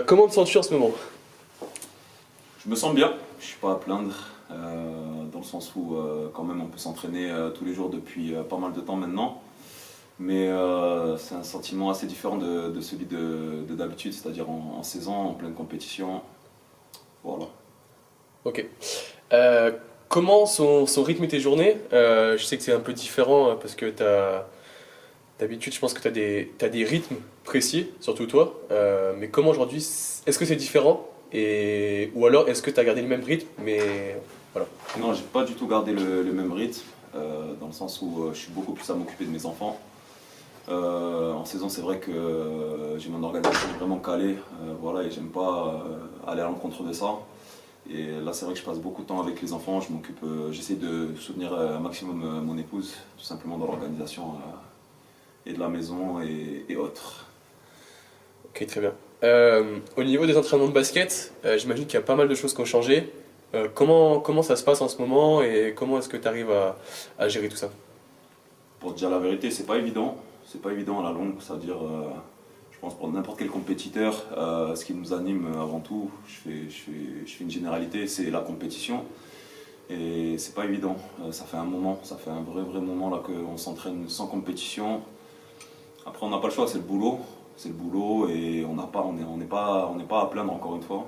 Comment te sens-tu en ce moment? Je me sens bien, je suis pas à plaindre, dans le sens où quand même on peut s'entraîner tous les jours depuis pas mal de temps maintenant. Mais c'est un sentiment assez différent de celui de d'habitude, c'est-à-dire en saison, en pleine compétition. Voilà. Ok. Comment sont rythmées tes journées? Je sais que c'est un peu différent parce que d'habitude, je pense que t'as des rythmes précis, surtout toi. Mais comment aujourd'hui, est-ce que c'est différent? Ou alors est-ce que tu as gardé le même rythme? Mais voilà. Non, j'ai pas du tout gardé le même rythme, dans le sens où je suis beaucoup plus à m'occuper de mes enfants. En saison, c'est vrai que j'ai mon organisation vraiment calée, voilà, et j'aime pas aller à l'encontre de ça. Et là, c'est vrai que je passe beaucoup de temps avec les enfants. Je m'occupe, j'essaie de soutenir un maximum mon épouse, tout simplement dans l'organisation et de la maison et autres. Ok, très bien. Au niveau des entraînements de basket, j'imagine qu'il y a pas mal de choses qui ont changé. Comment ça se passe en ce moment et comment est-ce que tu arrives à gérer tout ça? Pour te dire la vérité, c'est pas évident. C'est pas évident à la longue. C'est-à-dire, je pense pour n'importe quel compétiteur, ce qui nous anime avant tout, je fais une généralité, c'est la compétition. Et c'est pas évident. Ça fait un moment, ça fait un vrai moment là qu'on s'entraîne sans compétition. Après, on n'a pas le choix, c'est le boulot. C'est le boulot et on n'est pas à plaindre encore une fois.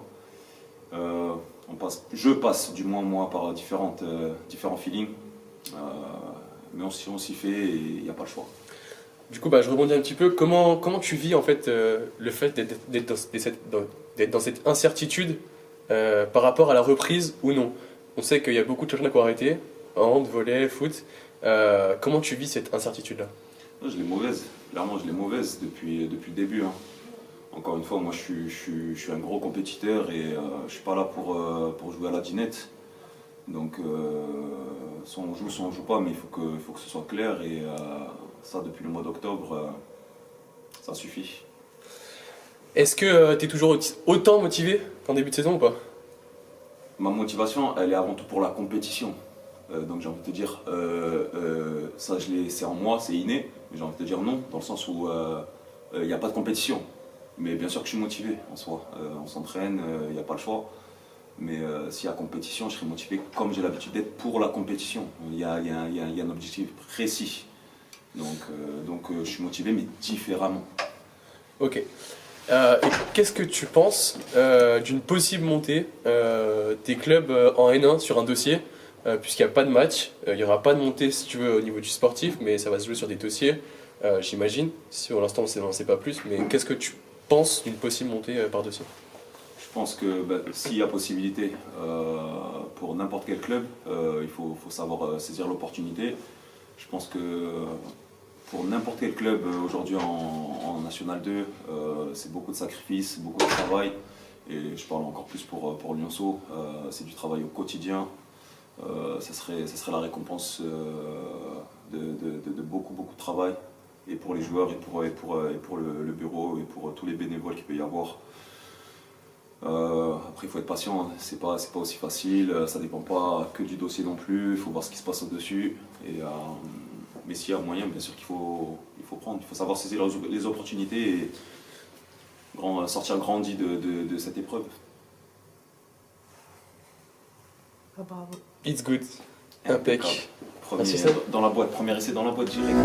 Je passe du moins moi par différents feelings. Mais on s'y fait et il n'y a pas le choix. Du coup, je rebondis un petit peu. Comment tu vis en fait le fait d'être dans cette incertitude par rapport à la reprise ou non? On sait qu'il y a beaucoup de championnats qui ont arrêté, hand, volley, foot. Comment tu vis cette incertitude-là? Je l'ai mauvaise, clairement je l'ai mauvaise depuis le début, hein. Encore une fois, moi je suis un gros compétiteur et je suis pas là pour jouer à la dinette. Donc soit on joue pas, mais il faut que ce soit clair et ça depuis le mois d'octobre, ça suffit. Est-ce que tu es toujours autant motivé qu'en début de saison ou pas? Ma motivation, elle est avant tout pour la compétition. Donc j'ai envie de te dire, ça c'est en moi, c'est inné, mais j'ai envie de te dire non, dans le sens où il n'y a pas de compétition. Mais bien sûr que je suis motivé en soi. On s'entraîne, il n'y a pas le choix. Mais s'il y a compétition, je serai motivé comme j'ai l'habitude d'être pour la compétition. Il y a un objectif précis. Donc je suis motivé, mais différemment. Ok. Et qu'est-ce que tu penses d'une possible montée des clubs en N1 sur un dossier, puisqu'il n'y a pas de match, il n'y aura pas de montée si tu veux au niveau du sportif, mais ça va se jouer sur des dossiers, j'imagine. Si pour l'instant on ne sait pas plus, mais qu'est-ce que tu penses d'une possible montée par dossier? Je pense que s'il y a possibilité pour n'importe quel club, il faut savoir saisir l'opportunité. Je pense que pour n'importe quel club aujourd'hui en National 2, c'est beaucoup de sacrifices, beaucoup de travail. Et je parle encore plus pour Lyonceau, c'est du travail au quotidien. Ça serait la récompense de beaucoup de travail. Et pour les joueurs, et pour le bureau, et pour tous les bénévoles qu'il peut y avoir. Après, il faut être patient, hein. C'est pas aussi facile, ça dépend pas que du dossier non plus, il faut voir ce qui se passe au-dessus. Mais s'il y a moyen, bien sûr qu'il faut prendre, il faut savoir saisir les opportunités et sortir grandi de cette épreuve. Ah, bravo. It's good. Impec. Impeccable. Merci, Seb. Premier essai dans la boîte direct.